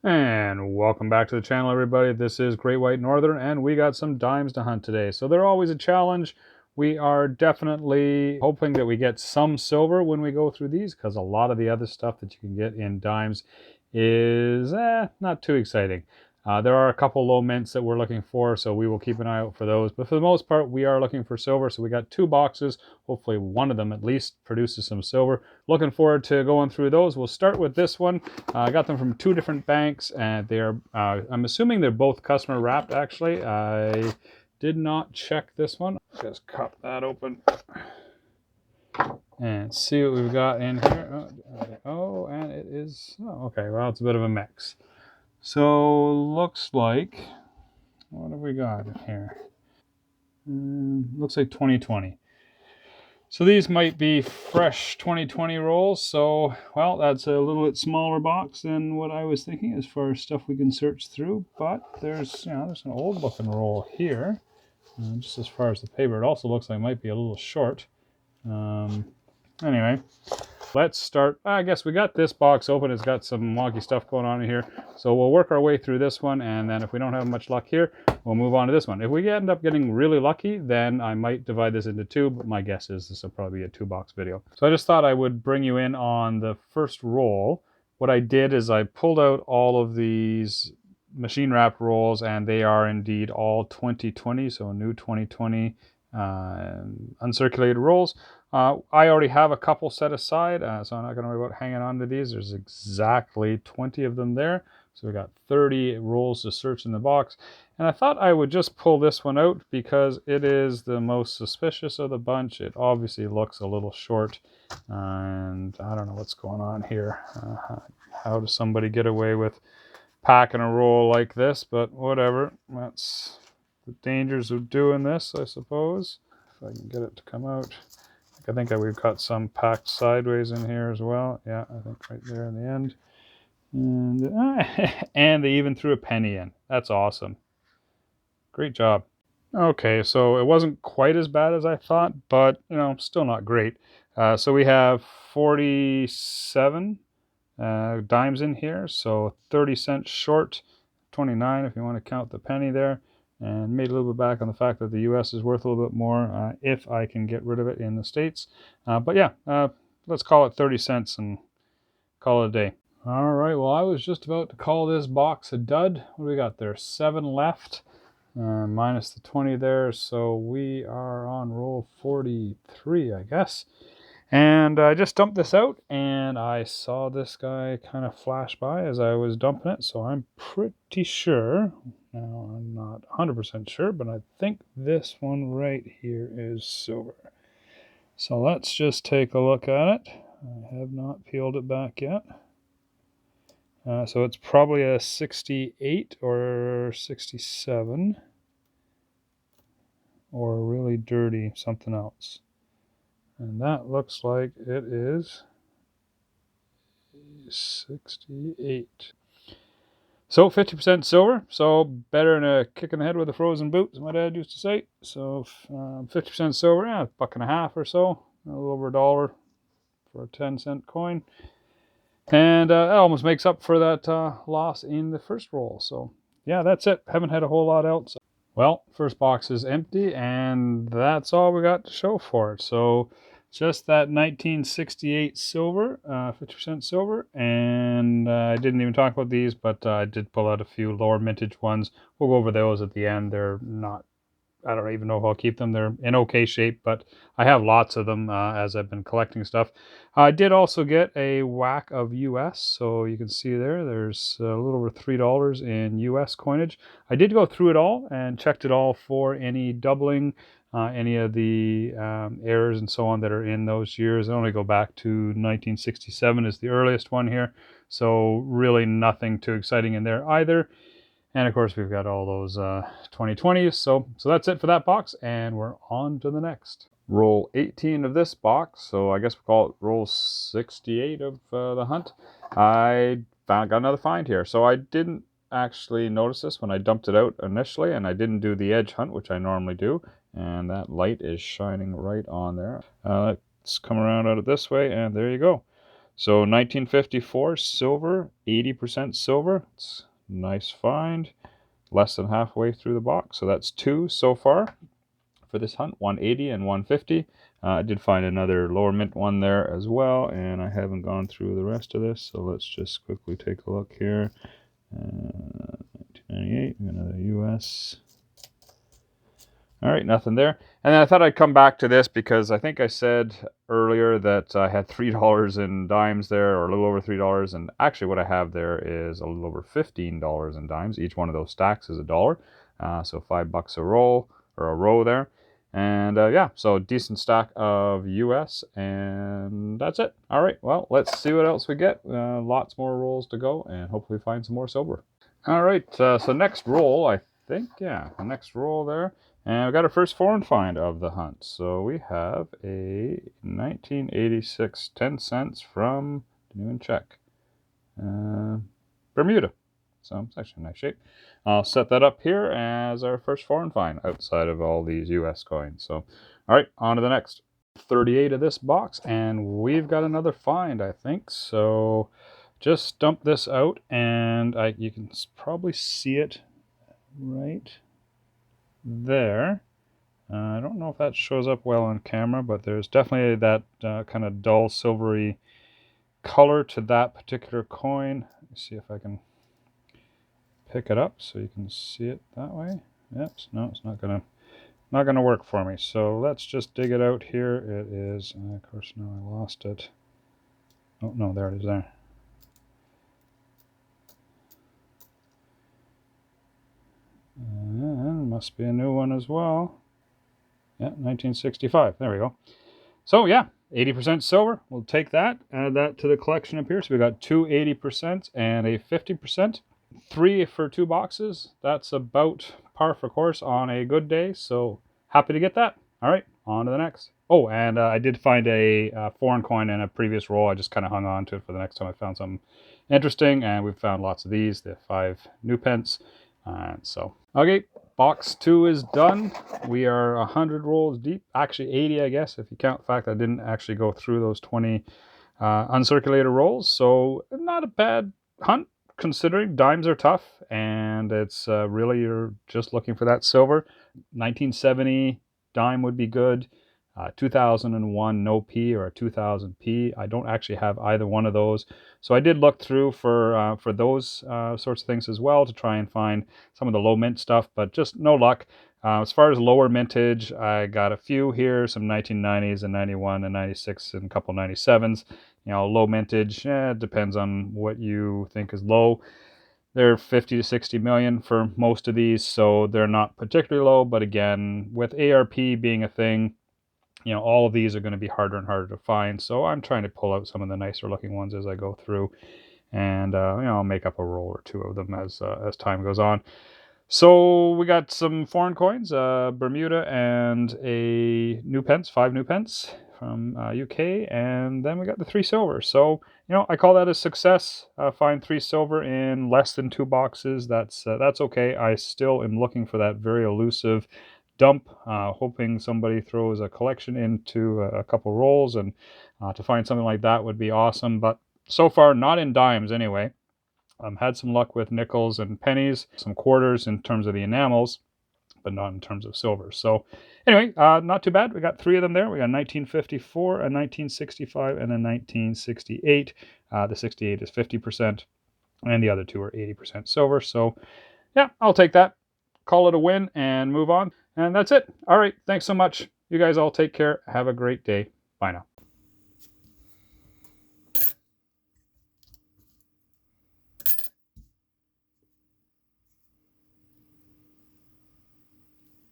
And welcome back to the channel, everybody. This is Great White Northern, and we got some dimes to hunt today. So they're always a challenge. We are definitely hoping that we get some silver when we go through these, because a lot of the other stuff that you can get in dimes is not too exciting. There are a couple low mints that we're looking for, so we will keep an eye out for those. But for the most part, we are looking for silver. So we got 2 boxes. Hopefully one of them at least produces some silver. Looking forward to going through those. We'll start with this one. I got them from 2 different banks, and they're, I'm assuming they're both customer wrapped, actually. I did not check this one. Just cut that open and see what we've got in here. Oh, and it is, oh, okay, well, it's a bit of a mix. So, looks like, what have we got in here? Looks like 2020. So these might be fresh 2020 rolls. So, well, that's a little bit smaller box than what I was thinking as far as stuff we can search through. But there's, there's an old looking roll here. Just as far as the paper, it also looks like it might be a little short. Anyway, let's start. I guess we got this box open. It's got some wonky stuff going on in here. So we'll work our way through this one, and then if we don't have much luck here, we'll move on to this one. If we end up getting really lucky, then I might divide this into 2, but my guess is this will probably be a 2-box video. So I just thought I would bring you in on the first roll. What I did is I pulled out all of these machine wrap rolls, and they are indeed all 2020, so new 2020 uncirculated rolls. I already have a couple set aside, so I'm not going to worry about hanging on to these. There's exactly 20 of them there. So we got 30 rolls to search in the box. And I thought I would just pull this one out because it is the most suspicious of the bunch. It obviously looks a little short, and I don't know what's going on here. How does somebody get away with packing a roll like this? But whatever. That's the dangers of doing this, I suppose. If I can get it to come out. I think we've got some packed sideways in here as well. Yeah, I think right there in the end. And they even threw a penny in. That's awesome. Great job. Okay, so it wasn't quite as bad as I thought, but, still not great. So we have 47 dimes in here, so 30 cents short, 29 if you want to count the penny there. And made a little bit back on the fact that the US is worth a little bit more if I can get rid of it in the States. But yeah, let's call it 30 cents and call it a day. All right, well, I was just about to call this box a dud. What do we got there? 7 left, minus the 20 there. So we are on roll 43, I guess. And I just dumped this out, and I saw this guy kind of flash by as I was dumping it, so I'm pretty sure, now I'm not 100% sure, but I think this one right here is silver. So let's just take a look at it. I have not peeled it back yet. So it's probably a 68 or 67, or really dirty something else. And that looks like it is 68. So 50% silver. So better than a kick in the head with a frozen boot, as my dad used to say. So 50% silver, yeah, $1.50 or so. A little over $1 for a 10-cent coin. And that almost makes up for that loss in the first roll. So yeah, that's it. Haven't had a whole lot else. Well, first box is empty, and that's all we got to show for it. So just that 1968 silver, 50% silver, and I didn't even talk about these, but I did pull out a few lower mintage ones. We'll go over those at the end. They're not, I don't even know if I'll keep them. They're in okay shape, but I have lots of them as I've been collecting stuff. I did also get a whack of US, so you can see there's a little over $3 in US coinage. I did go through it all and checked it all for any doubling, any of the errors and so on that are in those years. I only go back to 1967 is the earliest one here, so really nothing too exciting in there either. And of course, we've got all those 2020s. So that's it for that box, and we're on to the next. Roll 18 of this box, so I guess we'll call it roll 68 of the hunt. I got another find here. So I didn't actually notice this when I dumped it out initially, and I didn't do the edge hunt, which I normally do. And that light is shining right on there. Let's come around out of this way, and there you go. So 1954 silver, 80% silver. It's a nice find. Less than halfway through the box. So that's 2 so far for this hunt, 180 and 150. I did find another lower mint one there as well, and I haven't gone through the rest of this, so let's just quickly take a look here. 1998, another US. All right, nothing there. And then I thought I'd come back to this because I think I said earlier that I had $3 in dimes there, or a little over $3. And actually what I have there is a little over $15 in dimes. Each one of those stacks is $1. So $5 a roll, or a row there. And yeah, so decent stack of US, and that's it. All right, well, let's see what else we get. Lots more rolls to go, and hopefully find some more silver. All right, so next roll, I think, yeah, the next roll there. And we got our first foreign find of the hunt. So we have a 1986 10 cents from, didn't even check, Bermuda. So it's actually in nice shape. I'll set that up here as our first foreign find outside of all these US coins. So, all right, on to the next. 38 of this box, and we've got another find, I think. So just dump this out, and you can probably see it right there. I don't know if that shows up well on camera, but there's definitely that kind of dull silvery color to that particular coin. Let's see if I can pick it up so you can see it that way. Yep, no, it's not gonna work for me. So let's just dig it out here. It is, of course, now I lost it. Oh no, there it is there. And must be a new one as well. Yeah, 1965. There we go. So yeah, 80% silver. We'll take that, add that to the collection up here. So we got two 80% and a 50%. 3 for 2 boxes. That's about par for course on a good day. So happy to get that. All right, on to the next. Oh, and I did find a foreign coin in a previous roll. I just kind of hung on to it for the next time I found something interesting. And we've found lots of these, the 5 new pence. So, okay, box 2 is done. We are 100 rolls deep, actually 80, I guess, if you count the fact I didn't actually go through those 20 uncirculated rolls. So not a bad hunt, considering dimes are tough, and it's really, you're just looking for that silver. 1970 dime would be good. 2001 no P or a 2000 P. I don't actually have either one of those. So I did look through for those sorts of things as well to try and find some of the low mint stuff, but just no luck. As far as lower mintage, I got a few here, some 1990s and 91 and 96 and a couple 97s. You know, low mintage, it depends on what you think is low. They're 50 to 60 million for most of these, so they're not particularly low. But again, with ARP being a thing, you know, all of these are going to be harder and harder to find. So I'm trying to pull out some of the nicer looking ones as I go through, and you know, I'll make up a roll or two of them as time goes on. So we got some foreign coins, Bermuda and a new pence, 5 new pence from UK, and then we got the 3 silver. So, you know, I call that a success. Find 3 silver in less than 2 boxes. That's okay. I still am looking for that very elusive dump, hoping somebody throws a collection into a couple rolls, and to find something like that would be awesome. But so far, not in dimes anyway. Had some luck with nickels and pennies, some quarters in terms of the enamels, but not in terms of silver. So anyway, not too bad. We got 3 of them there. We got 1954, a 1965, and a 1968. The 68 is 50%, and the other 2 are 80% silver. So yeah, I'll take that. Call it a win and move on. And that's it. All right. Thanks so much. You guys all take care. Have a great day. Bye now.